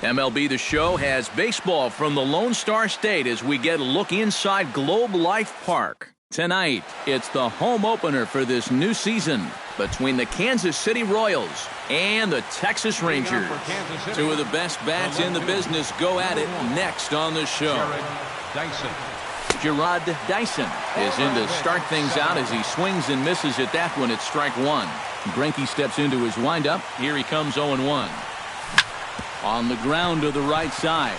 MLB The Show has baseball from the Lone Star State as we get a look inside Globe Life Park. Tonight, it's the home opener for this new season between the Kansas City Royals and the Texas Rangers. Two of the best bats in the business go at it next on the show. Gerard Dyson is in to start things out as he swings and misses at that one at strike one. Greinke steps into his windup. Here he comes 0-1. On the ground to the right side.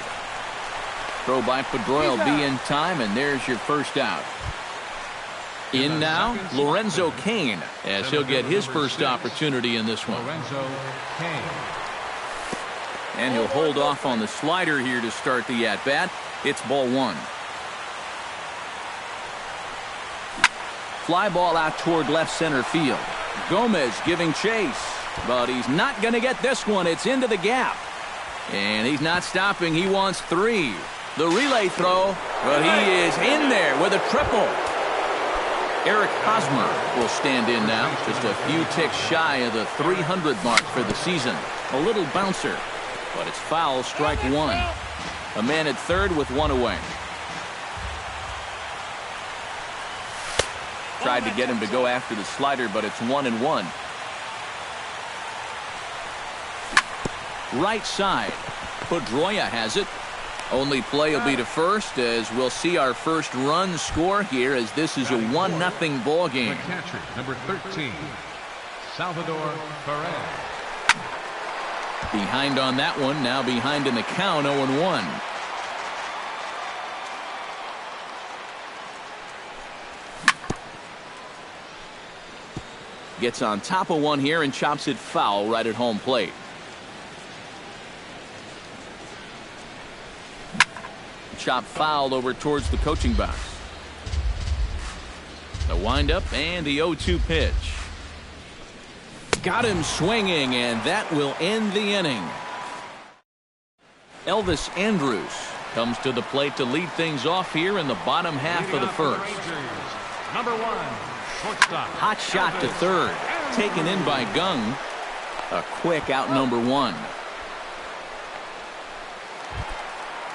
Throw by Pedroia will be in time, and there's your first out. In now, Lorenzo Cain, as he'll get his first opportunity in this one. And he'll hold off on the slider here to start the at-bat. It's ball one. Fly ball out toward left center field. Gomez giving chase, but he's not going to get this one. It's into the gap. And he's not stopping. He wants three. The relay throw, but he is in there with a triple. Eric Hosmer will stand in now, just a few ticks shy of the 300 mark for the season. A little bouncer, but it's foul, strike one. A man at third with one away. Tried to get him to go after the slider, but it's 1-1. Right side. Pedroia has it. Only play will be to first as we'll see our first run score here as this is a 1-0 ball game. The catcher, number 13, Salvador Perez. Behind on that one, now behind in the count, 0-1. Gets on top of one here and chops it foul right at home plate. Chop foul over towards the coaching box. The windup and the 0-2 pitch. Got him swinging, and that will end the inning. Elvis Andrus comes to the plate to lead things off here in the bottom half of the first. Number one, shortstop. Hot shot to third. Taken in by Gung. A quick out number one.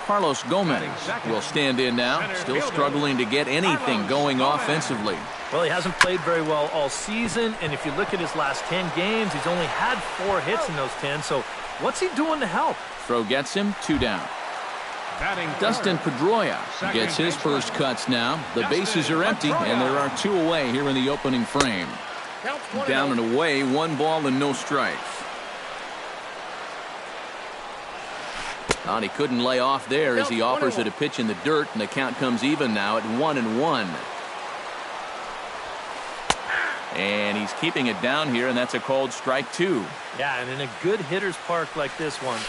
Carlos Gomez will stand in now, still struggling to get anything going offensively. Well, he hasn't played very well all season, and if you look at his last 10 games, he's only had 4 hits in those 10, so what's he doing to help? Throw gets him, 2 down. Dustin Pedroia gets his first cuts now. The bases are empty, and there are 2 away here in the opening frame. Down and away, 1 ball and no strikes. He couldn't lay off there as he offers it a pitch in the dirt, and the count comes even now at 1-1. And he's keeping it down here, and that's a called strike 2. Yeah, and in a good hitter's park like this one,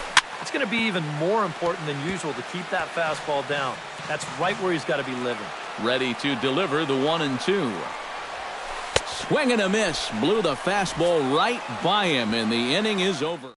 it's going to be even more important than usual to keep that fastball down. That's right where he's got to be living. Ready to deliver the 1-2. Swing and a miss. Blew the fastball right by him, and the inning is over.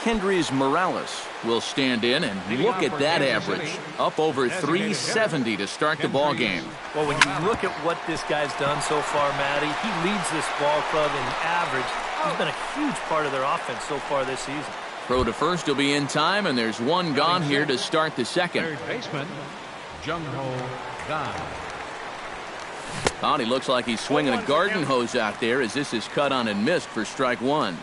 Kendrys Morales will stand in, and look at that average. Up over 370 to start the ball game. Well, when you look at what this guy's done so far, Matty, he leads this ball club in average. He's been a huge part of their offense so far this season. Throw to first will be in time, and there's 1 gone here to start the second. Third baseman, Jung-Ho Kang. He looks like he's swinging a garden hose out there as this is cut on and missed for strike 1.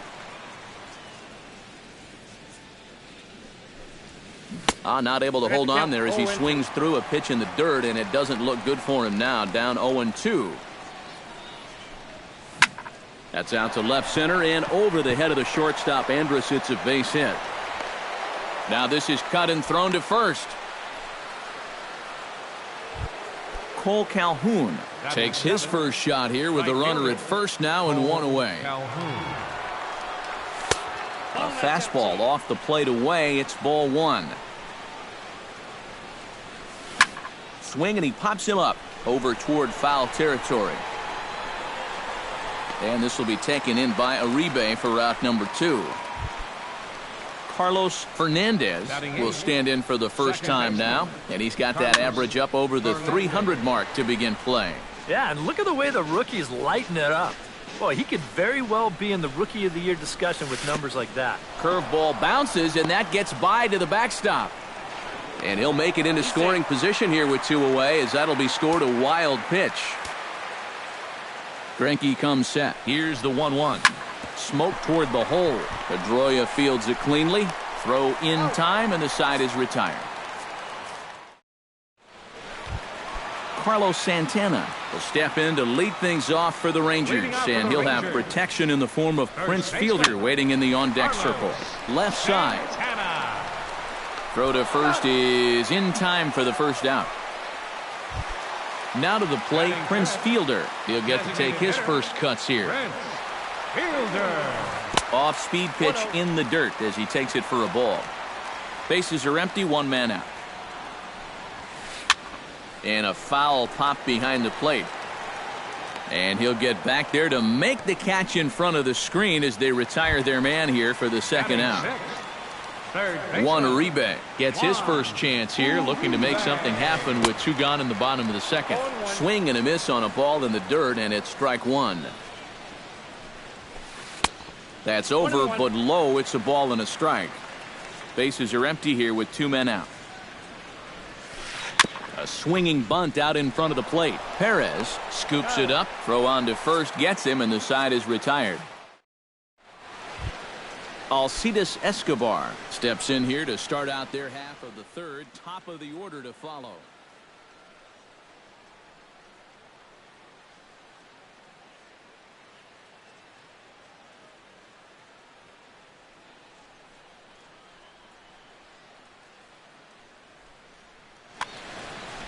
Not able to hold on there as he swings through a pitch in the dirt, and it doesn't look good for him now. Down 0-2. That's out to left center and over the head of the shortstop. Andrus hits a base hit. Now this is cut and thrown to first. Cole Calhoun takes his first shot here with the runner at first now and 1 away. A fastball off the plate away. It's ball 1. Swing, and he pops him up over toward foul territory. And this will be taken in by Uribe for route number 2. Carlos Fernandez will stand in for the first time now, and he's got that average up over the 300 mark to begin play. Yeah, and look at the way the rookie's lighting it up. Boy, he could very well be in the Rookie of the Year discussion with numbers like that. Curveball bounces, and that gets by to the backstop. And he'll make it into scoring position here with 2 away, as that'll be scored a wild pitch. Greinke comes set. Here's the 1-1. Smoke toward the hole. Pedroia fields it cleanly. Throw in time, and the side is retired. Carlos Santana will step in to lead things off for the Rangers, and he'll have protection in the form of Prince Fielder waiting in the on-deck circle. Left side. Throw to first is in time for the first out. Now to the plate, Prince Fielder. He'll get to take his first cuts here. Off-speed pitch in the dirt as he takes it for a ball. Bases are empty, 1 man out. And a foul pop behind the plate. And he'll get back there to make the catch in front of the screen as they retire their man here for the second out. Juan Uribe gets his first chance here, looking to make something happen with 2 gone in the bottom of the second. Swing and a miss on a ball in the dirt, and it's strike 1. That's over, but low. It's a ball and a strike. Bases are empty here with 2 men out. A swinging bunt out in front of the plate. Perez scoops it up. Throw on to first gets him, and the side is retired. Alcides Escobar steps in here to start out their half of the third. Top of the order to follow.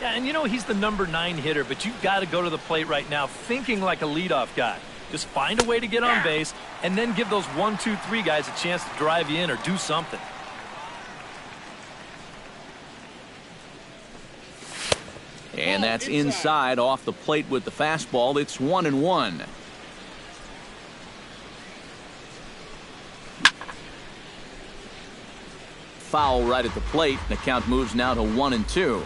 Yeah, and you know he's the number 9 hitter, but you've got to go to the plate right now thinking like a leadoff guy. Just find a way to get on base and then give those 1, 2, 3 guys a chance to drive you in or do something. And that's inside off the plate with the fastball. It's 1-1. Foul right at the plate. The count moves now to 1-2.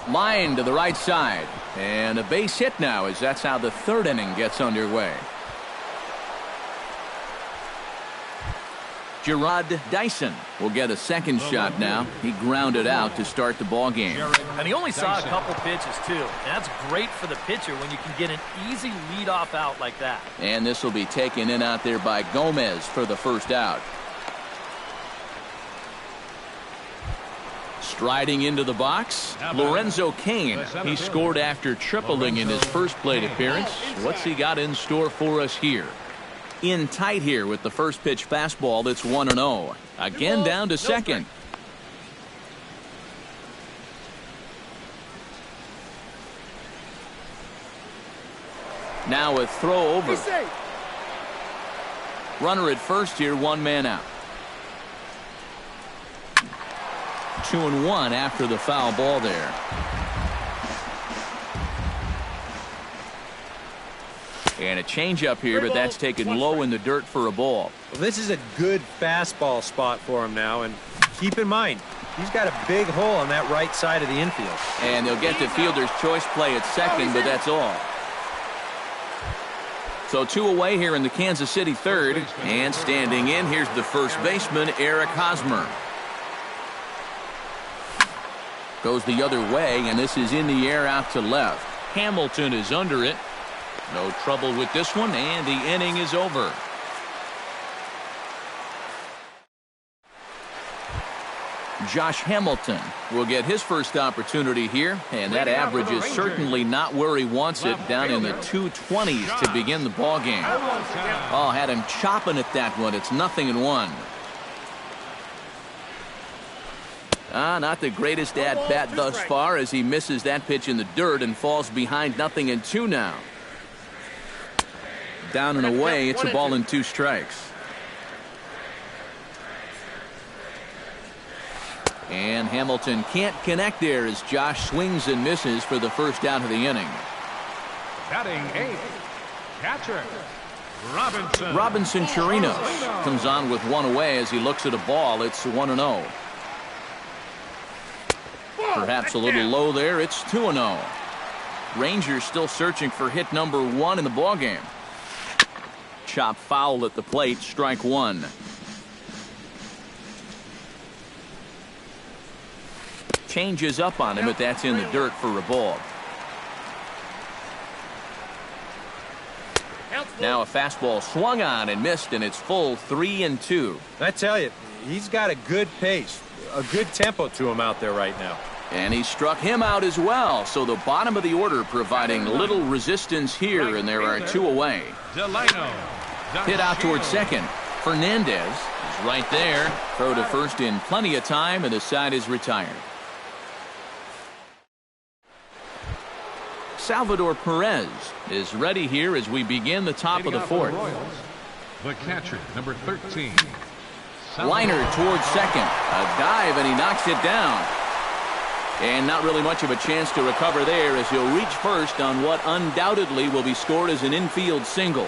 Line to the right side, and a base hit now, as that's how the 3rd inning gets underway. Gerard Dyson will get a second shot now. He grounded out to start the ball game. And he only saw a couple pitches too. And that's great for the pitcher when you can get an easy leadoff out like that. And this will be taken in out there by Gomez for the first out. Striding into the box, Lorenzo Cain. He scored after tripling in his first plate appearance. What's he got in store for us here? In tight here with the first pitch fastball. It's 1-0. Again down to second. Now a throw over. Runner at first here, 1 man out. 2-1 after the foul ball there. And a changeup here, but that's taken low in the dirt for a ball. Well, this is a good fastball spot for him now, and keep in mind, he's got a big hole on that right side of the infield. And they'll get the fielder's choice play at second, but that's all. So 2 away here in the Kansas City 3rd, and standing in, here's the first baseman, Eric Hosmer. Goes the other way, and this is in the air out to left. Hamilton is under it. No trouble with this one, and the inning is over. Josh Hamilton will get his first opportunity here, and that average is certainly not where he wants it, down in the 220s to begin the ball game. Oh, had him chopping at that one. It's 0-1. Not the greatest at-bat thus far, as he misses that pitch in the dirt and falls behind 0-2 now. Down and away, it's a ball and 2 strikes. And Hamilton can't connect there as Josh swings and misses for the first out of the inning. Batting 8th, catcher Robinson Chirinos comes on with 1 away as he looks at a ball. It's 1-0. Perhaps a little low there. It's 2-0. Rangers still searching for hit number 1 in the ballgame. Chop foul at the plate, strike 1. Changes up on him, but that's in the dirt for a ball. Now a fastball swung on and missed, and it's full 3-2. I tell you, he's got a good pace, a good tempo to him out there right now. And he struck him out as well, so the bottom of the order providing little resistance here, and there are 2 away. Hit out towards second. Fernandez is right there. Throw to first in plenty of time, and the side is retired. Salvador Perez is ready here as we begin the top of the 4th. The catcher, number 13. Liner towards second. A dive, and he knocks it down. And not really much of a chance to recover there as he'll reach first on what undoubtedly will be scored as an infield single.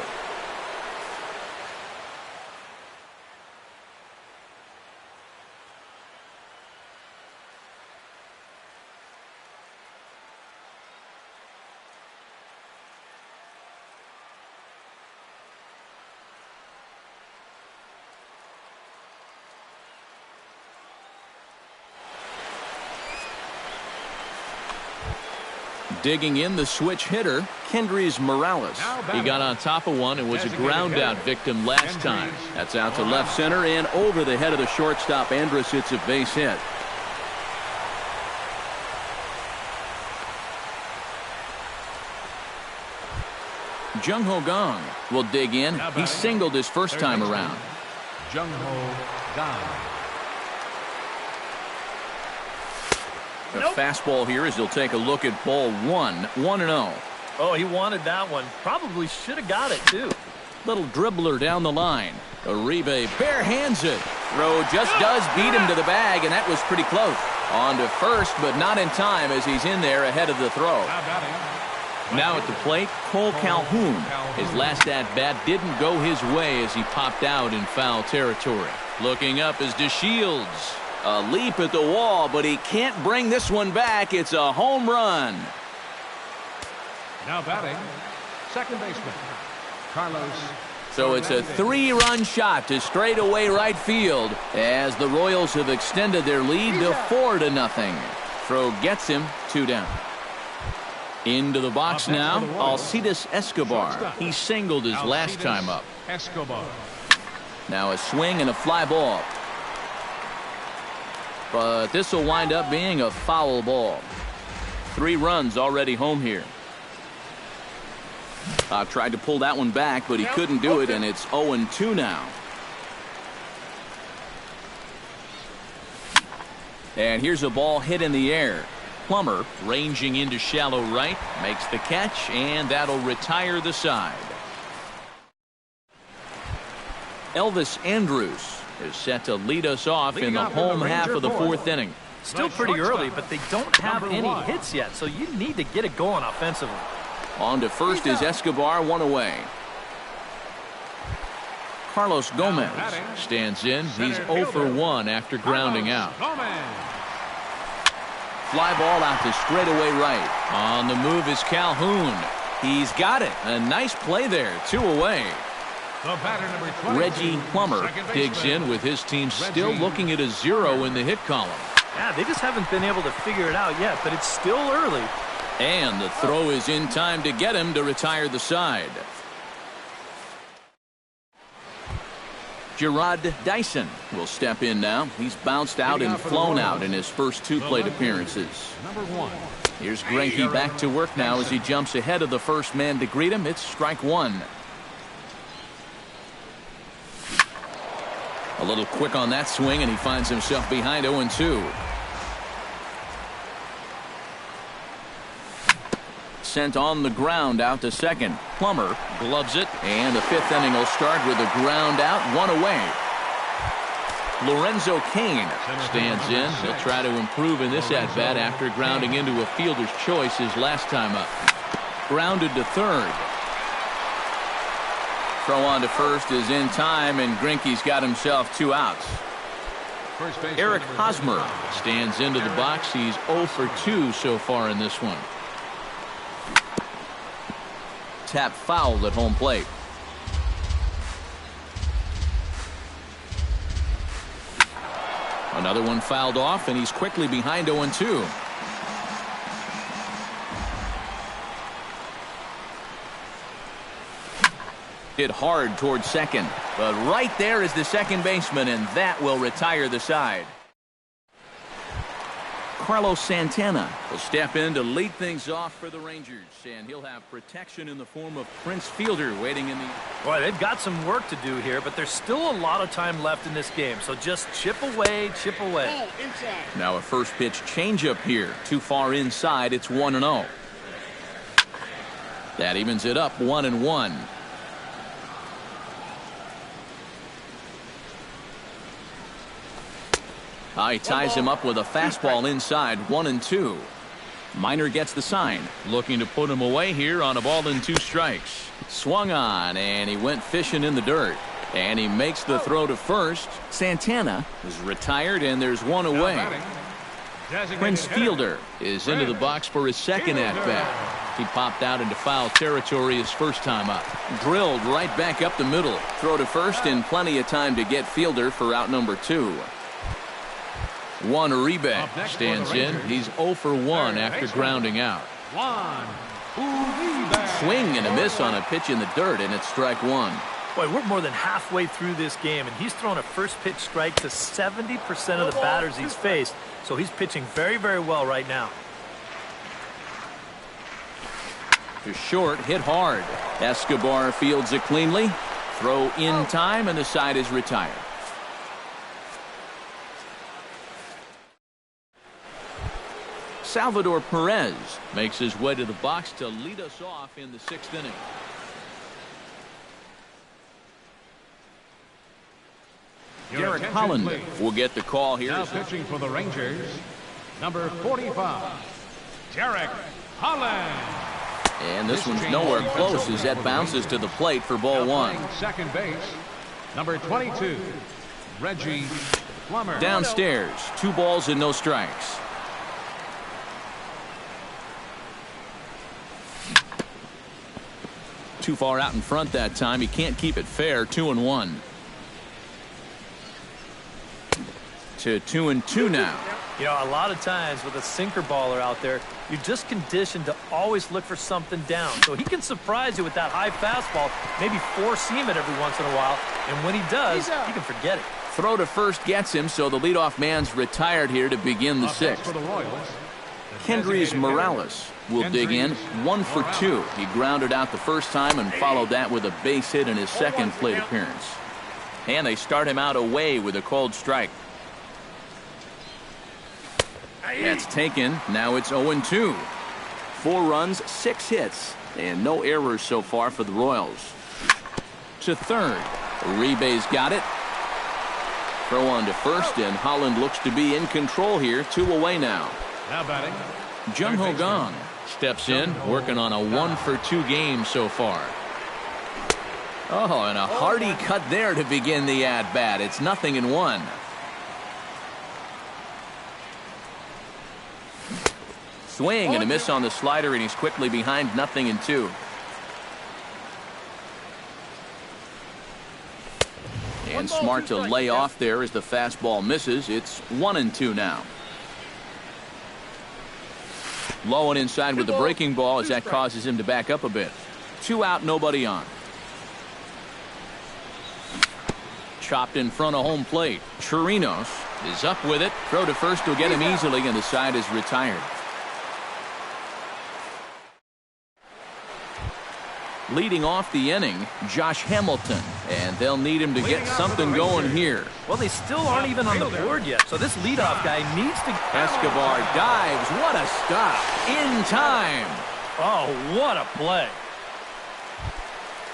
Digging in the switch hitter, Kendrys Morales. He got on top of one and was a ground out victim last time. That's out to left center and over the head of the shortstop. Andrus hits a base hit. Jung Ho Gong will dig in. He singled his first time around. Jung Ho Gong. A fastball here as he'll take a look at ball 1. 1-0. Oh, he wanted that one. Probably should have got it, too. Little dribbler down the line. Uribe bare hands it. Throw just does beat him to the bag, and that was pretty close. On to first, but not in time as he's in there ahead of the throw. Now at the plate, Cole Calhoun. His last at-bat didn't go his way as he popped out in foul territory. Looking up is DeShields. A leap at the wall, but he can't bring this one back. It's a home run. Now batting, second baseman, Carlos. So it's a 3-run shot to straightaway right field as the Royals have extended their lead to 4-0. Throw gets him, 2 down. Into the box now, Alcides Escobar. He singled his last time up. Escobar. Now a swing and a fly ball. But this will wind up being a foul ball. 3 runs already home here. Tried to pull that one back, but he couldn't do it, and it's 0-2 now. And here's a ball hit in the air. Plummer ranging into shallow right, makes the catch, and that'll retire the side. Elvis Andrus is set to lead us off in the home half of the 4th inning. Still pretty early, but they don't have any hits yet, so you need to get it going offensively. On to first is Escobar, 1 away. Carlos Gomez stands in. He's 0 for 1 after grounding out. Fly ball out to straightaway right. On the move is Calhoun. He's got it. A nice play there. 2 away. Reggie Plummer digs in with his team still looking at a 0 in the hit column. Yeah, they just haven't been able to figure it out yet, but it's still early. And the throw is in time to get him to retire the side. Gerard Dyson will step in now. He's bounced out and flown out in his first 2 plate appearances. Here's Greinke back to work now as he jumps ahead of the first man to greet him. It's strike 1. A little quick on that swing, and he finds himself behind 0-2. Sent on the ground out to second. Plummer gloves it, and the 5th inning will start with a ground out, 1 away. Lorenzo Cain stands in. He'll try to improve in this at-bat after grounding into a fielder's choice his last time up. Grounded to third. Throw on to first is in time, and Greinke's got himself 2 outs. Eric Hosmer stands into the box. He's 0 for 2 so far in this one. tap fouled at home plate. Another one fouled off, and he's quickly behind 0-2. Hit hard towards second, but right there is the second baseman, and that will retire the side. Carlos Santana will step in to lead things off for the Rangers, and he'll have protection in the form of Prince Fielder waiting in the... Boy, they've got some work to do here, but there's still a lot of time left in this game, so just chip away, chip away. Now a first pitch changeup here. Too far inside, it's 1-0. That evens it up 1-1. He ties him up with a fastball inside, 1-2. Minor gets the sign, looking to put him away here on a ball and 2 strikes. Swung on, and he went fishing in the dirt. And he makes the throw to first. Santana is retired, and there's one away. Prince Fielder is into the box for his second at-bat. He popped out into foul territory his first time up. Drilled right back up the middle. Throw to first, and plenty of time to get Fielder for out number 2. One Uribe stands in. He's 0 for 1 after grounding out. Swing and a miss on a pitch in the dirt, and it's strike 1. Boy, we're more than halfway through this game, and he's thrown a first pitch strike to 70% of the batters he's faced, so he's pitching very, very well right now. To short, hit hard. Escobar fields it cleanly. Throw in time, and the side is retired. Salvador Perez makes his way to the box to lead us off in the 6th inning. Garrett Holland will get the call here. Now pitching for the Rangers, number 45, Garrett Holland. And this one's nowhere close as that bounces to the plate for ball 1. Second base, number 22, Reggie Plummer. Downstairs, 2 balls and no strikes. Too far out in front that time. He can't keep it fair. 2-1. To 2-2 now. You know, a lot of times with a sinker baller out there, you're just conditioned to always look for something down. So he can surprise you with that high fastball, maybe four-seam it every once in a while, and when he does, you can forget it. Throw to first gets him, so the leadoff man's retired here to begin the 6th. For the Royals, Kendrys Morales will dig in. 1 for 2. He grounded out the first time and followed that with a base hit in his second plate appearance. And they start him out away with a cold strike. That's taken. Now it's 0-2. 4 runs, 6 hits, and no errors so far for the Royals. To third. Uribe's got it. Throw on to first, and Holland looks to be in control here. 2 away now. now batting, Jung Ho Gong steps in, working on a 1 for 2 game so far. Oh, and a hearty cut there to begin the at-bat. It's 0-1. Swing and a miss on the slider, and he's quickly behind 0-2. And smart to lay off there as the fastball misses. It's 1-2 now. Low and inside with the breaking ball as that causes him to back up a bit. 2 out, nobody on. Chopped in front of home plate. Chirinos is up with it. Throw to first will get him easily, and the side is retired. Leading off the inning, Josh Hamilton, and they'll need him to get something going here. Well, they still aren't even on the board yet, so this leadoff guy needs to... Escobar dives. What a stop. In time. Oh, what a play.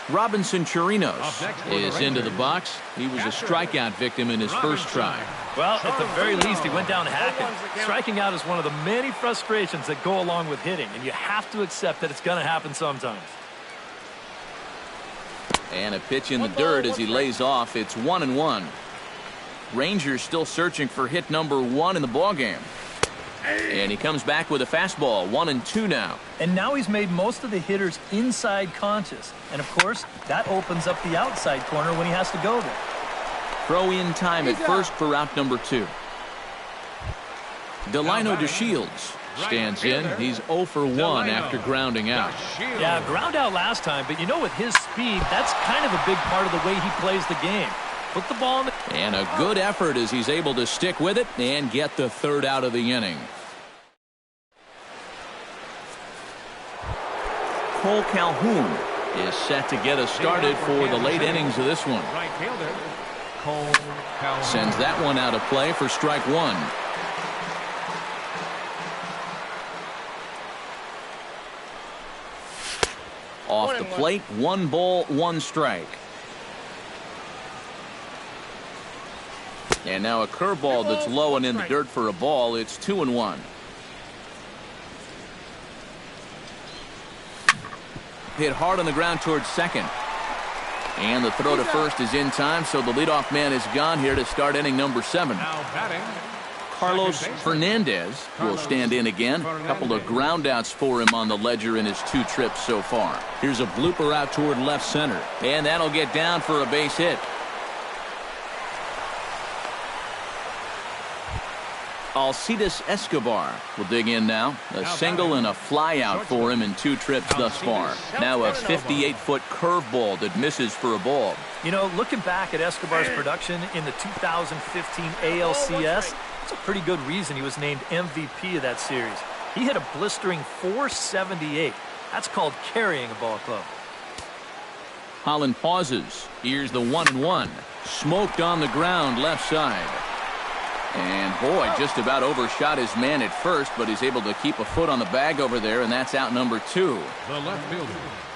Robinson Chirinos is into the box. He was a strikeout victim in his first try. Well, at the very least, he went down hacking. Striking out is one of the many frustrations that go along with hitting, and you have to accept that it's going to happen sometimes. And a pitch in the dirt as he lays off. It's 1-1. Rangers still searching for hit number 1 in the ballgame. And he comes back with a fastball, 1-2 now. And now he's made most of the hitters inside conscious. And, of course, that opens up the outside corner when he has to go there. Throw in time at first for out number 2. Delino DeShields stands in. He's 0 for 1 after grounding out. Yeah, ground out last time, but you know, with his speed, that's kind of a big part of the way he plays the game. Put the ball in the... And a good effort as he's able to stick with it and get the third out of the inning. Cole Calhoun is set to get us started for the late innings of this one. Sends that one out of play for strike 1. Off the plate, 1 ball, 1 strike. And now a curveball that's low and in the dirt for a ball. It's 2-1. Hit hard on the ground towards second. And the throw to first is in time, so the leadoff man is gone here to start inning number 7. Now batting, Carlos Fernandez will stand in again. A couple of groundouts for him on the ledger in his 2 trips so far. Here's a blooper out toward left center. And that'll get down for a base hit. Alcides Escobar will dig in now. A single and a fly out for him in 2 trips thus far. Now a 58-foot curveball that misses for a ball. You know, looking back at Escobar's production in the 2015 ALCS, it's a pretty good reason he was named MVP of that series. He hit a blistering .478. That's called carrying a ball club. Holland pauses. Here's the 1-1. Smoked on the ground left side. And boy, just about overshot his man at first, but he's able to keep a foot on the bag over there, and that's out number 2. the left fielder,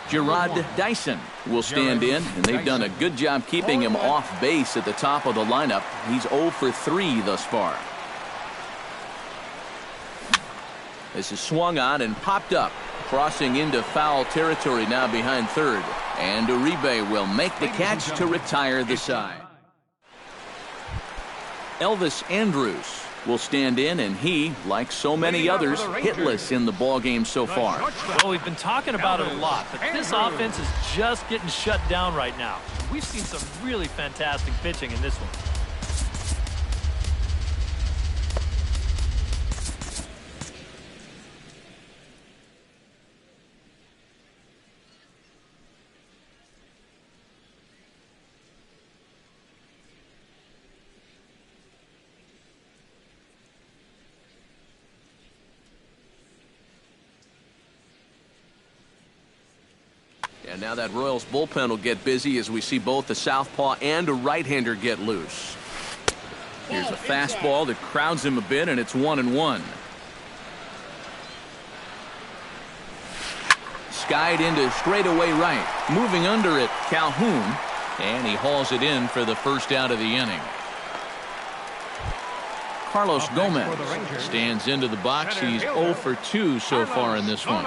Gerard Dyson will stand in, and they've done a good job keeping him off base at the top of the lineup. He's 0 for 3 thus far. This is swung on and popped up, crossing into foul territory now behind third. And Uribe will make the catch to retire the side. Elvis Andrus will stand in, and he, like so many others, hitless in the ballgame so far. Well, we've been talking about it a lot, but this offense is just getting shut down right now. We've seen some really fantastic pitching in this one. And now that Royals bullpen will get busy as we see both the southpaw and a right-hander get loose. Here's a fastball that crowds him a bit, and it's 1-1. Skied into straightaway right. Moving under it, Calhoun. And he hauls it in for the first out of the inning. Carlos Gomez stands into the box. He's 0 for 2 so far in this one.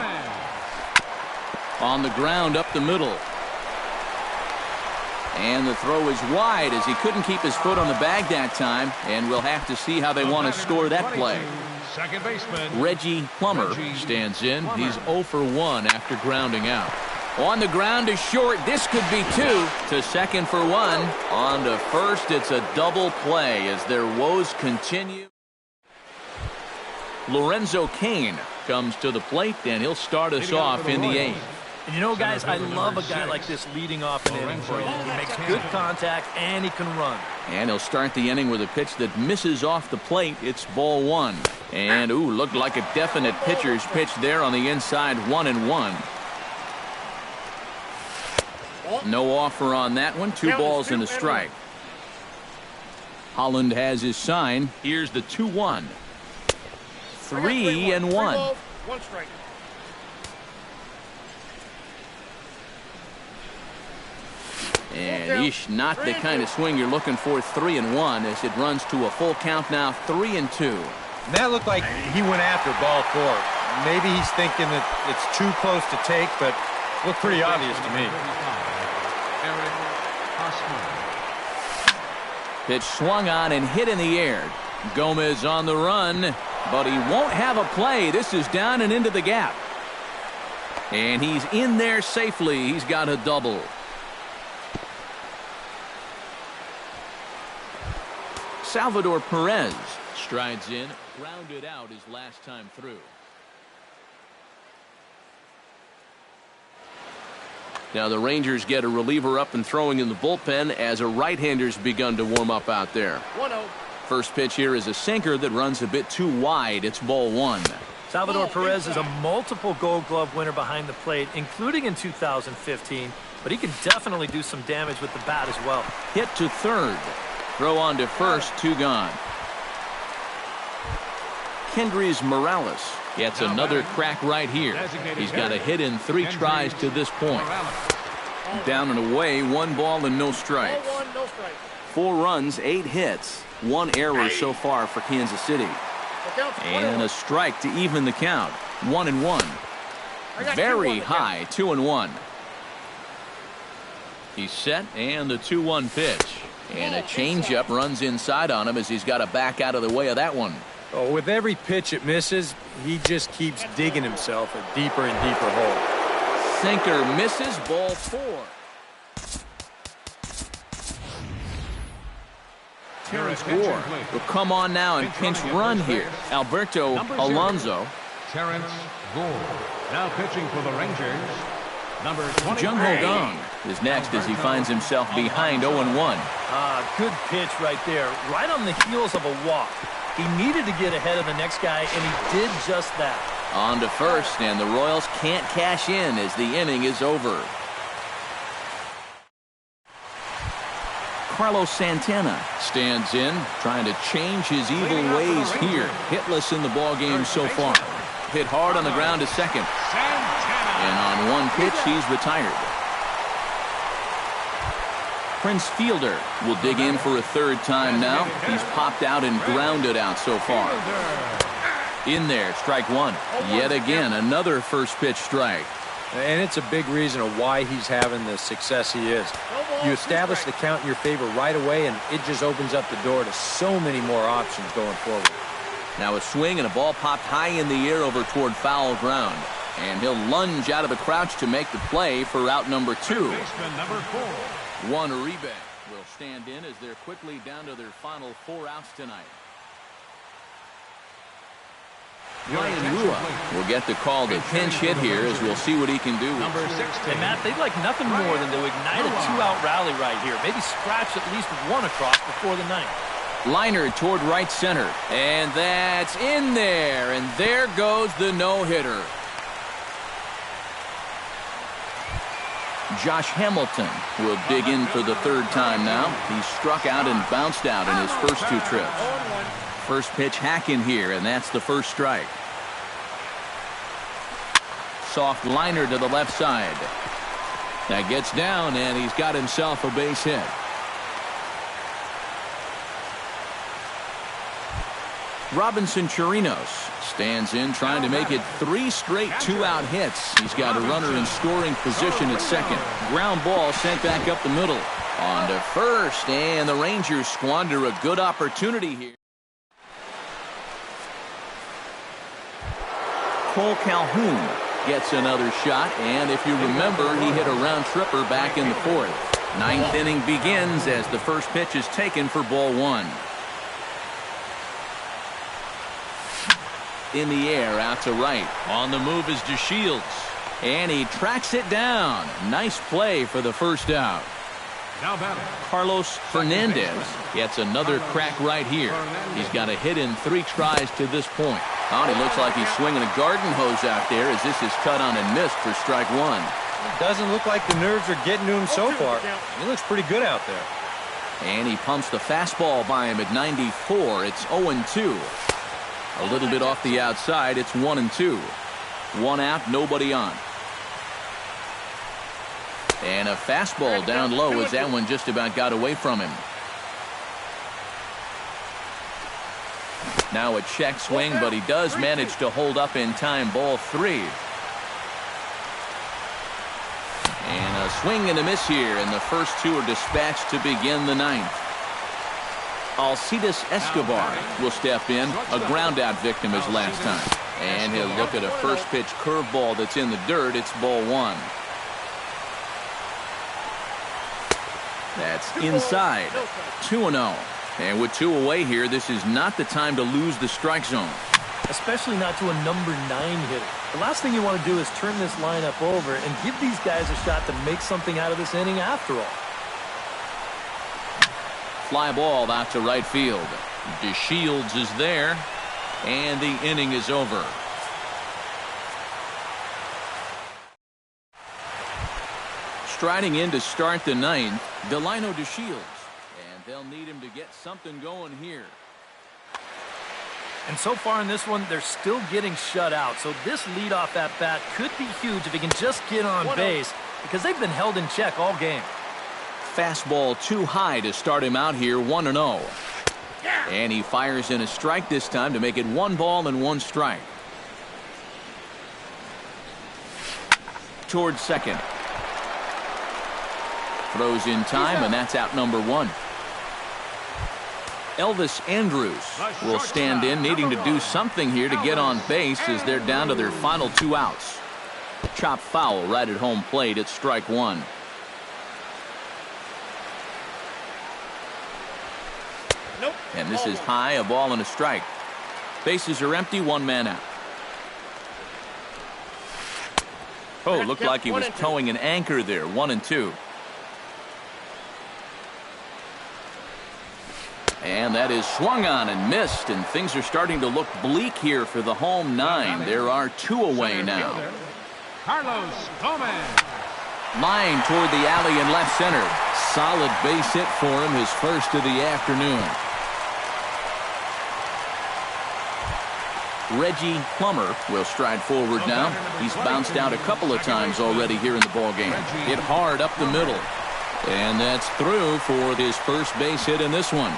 On the ground up the middle. And the throw is wide as he couldn't keep his foot on the bag that time. And we'll have to see how they want to score that play. second baseman, Reggie Plummer stands in. He's 0 for 1 after grounding out. On the ground is short. This could be 2. To second for 1. On to first. It's a double play as their woes continue. Lorenzo Cain comes to the plate, and he'll start us off in the 8th. You know, guys, I love a guy like this leading off an inning for you. He makes good contact, and he can run. And he'll start the inning with a pitch that misses off the plate. It's ball 1. And, ooh, looked like a definite pitcher's pitch there on the inside, 1-1. No offer on that one. 2 balls and a strike. Holland has his sign. Here's the 2-1. 3-1. 1 strike. And not the kind of swing you're looking for. 3-1 as it runs to a full count now. 3-2. That looked like he went after ball 4. Maybe he's thinking that it's too close to take, but it looked pretty obvious to me. Pitch swung on and hit in the air. Gomez on the run. but he won't have a play. This is down and into the gap. And he's in there safely. He's got a double. Salvador Perez strides in, grounded out his last time through. Now the Rangers get a reliever up and throwing in the bullpen as a right-hander's begun to warm up out there. 1-0. First pitch here is a sinker that runs a bit too wide. It's ball one. Salvador Perez is a multiple Gold Glove winner behind the plate, including in 2015, but he can definitely do some damage with the bat as well. Hit to third. Throw on to first, 2 gone. Kendrys Morales gets another crack right here. He's got a hit in 3 tries to this point. Down and away, 1 ball and no strikes. 4 runs, 8 hits, 1 error so far for Kansas City. And a strike to even the count. 1-1. Very high, 2-1. He's set, and the 2-1 pitch. And a changeup runs inside on him as he's got to back out of the way of that one. Oh, with every pitch it misses, he just keeps digging himself a deeper and deeper hole. Sinker misses, ball 4. Terrence Gore will come on now and pinch run here. Alberto Alonso. Terrence Gore. Now pitching for the Rangers. Number 20. Jung Ho Dong is next as he finds himself behind 0-1. Good pitch right there, right on the heels of a walk. He needed to get ahead of the next guy, and he did just that. On to first, and the Royals can't cash in as the inning is over. Carlos Santana stands in, trying to change his evil ways here. Hitless in the ballgame so far. Hit hard on the ground to second. And on 1 pitch, he's retired. Prince Fielder will dig in for a 3rd time now. He's popped out and grounded out so far. In there, strike 1. Yet again, another first pitch strike. And it's a big reason of why he's having the success he is. You establish the count in your favor right away, and it just opens up the door to so many more options going forward. Now a swing and a ball popped high in the air over toward foul ground. And he'll lunge out of the crouch to make the play for out number 2. Number 4. Juan Uribe will stand in as they're quickly down to their final 4 outs tonight. Ryan Rua will get the call to pinch hit here as we'll see what he can do. Number 16. And Matt, they'd like nothing more than to ignite a 2-out rally right here. Maybe scratch at least 1 across before the 9th. Liner toward right center. And that's in there. And there goes the no-hitter. Josh Hamilton will dig in for the 3rd time now. He's struck out and bounced out in his first 2 trips. First pitch hack in here, and that's the first strike. Soft liner to the left side. That gets down, and he's got himself a base hit. Robinson Chirinos stands in, trying to make it 3 straight 2-out hits. He's got a runner in scoring position at second. Ground ball sent back up the middle. On to first, and the Rangers squander a good opportunity here. Cole Calhoun gets another shot, and if you remember, he hit a round tripper back in the 4th. 9th inning begins as the first pitch is taken for ball 1. In the air, out to right. On the move is DeShields. And he tracks it down. Nice play for the first out. Now batting. Carlos Fernandez gets another crack right here. He's got a hit in 3 tries to this point. Oh, he looks like he's swinging a garden hose out there as this is cut on and missed for strike 1. It doesn't look like the nerves are getting to him so far. He looks pretty good out there. And he pumps the fastball by him at 94. It's 0-2. A little bit off the outside. It's 1-2. 1 out, nobody on. And a fastball down low as that one just about got away from him. Now a check swing, but he does manage to hold up in time. Ball 3. And a swing and a miss here, and the first 2 are dispatched to begin the 9th. Alcides Escobar will step in, a ground-out victim his last time. And he'll look at a first-pitch curveball that's in the dirt. It's ball one. That's inside. 2-0. And with 2 away here, this is not the time to lose the strike zone. Especially not to a number 9 hitter. The last thing you want to do is turn this lineup over and give these guys a shot to make something out of this inning after all. Fly ball out to right field. DeShields is there, and the inning is over. Striding in to start the 9th, Delino DeShields, and they'll need him to get something going here. And so far in this one, they're still getting shut out. So this leadoff at bat could be huge if he can just get on base, because they've been held in check all game. Fastball too high to start him out here, 1-0. And he fires in a strike this time to make it 1 ball and 1 strike. Towards second. Throws in time, and that's out number 1. Elvis Andrus will stand in, needing to do something here to get on base as they're down to their final 2 outs. Chop foul right at home plate at strike 1. And this is high, a ball and a strike. Bases are empty, 1 man out. Oh, looked like he was towing an anchor there, 1-2. And that is swung on and missed, and things are starting to look bleak here for the home 9. There are 2 away now. Carlos Gomez. Line toward the alley in left center. Solid base hit for him, his first of the afternoon. Reggie Plummer will stride forward now. He's bounced out a couple of times already here in the ballgame. Hit hard up the middle. And that's through for his first base hit in this one.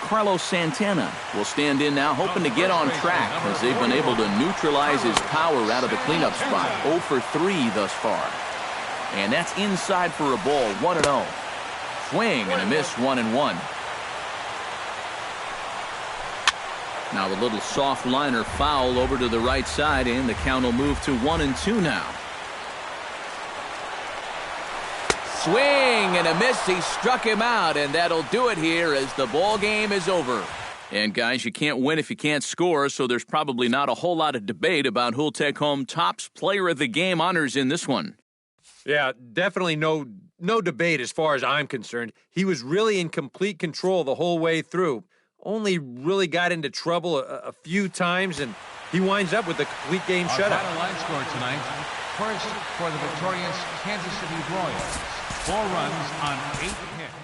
Carlos Santana will stand in now, hoping to get on track as they've been able to neutralize his power out of the cleanup spot. 0 for 3 thus far. And that's inside for a ball, 1-0. Swing and a miss, 1-1. Now a little soft liner foul over to the right side, and the count will move to 1-2 now. Swing and a miss. He struck him out, and that'll do it here as the ball game is over. And guys, you can't win if you can't score, so there's probably not a whole lot of debate about who'll take home Topps Player of the Game honors in this one. Yeah, definitely no debate as far as I'm concerned. He was really in complete control the whole way through. Only really got into trouble a few times, and he winds up with a complete game shutout. Our final line score tonight. First for the victorious Kansas City Royals. 4 runs on 8 hits.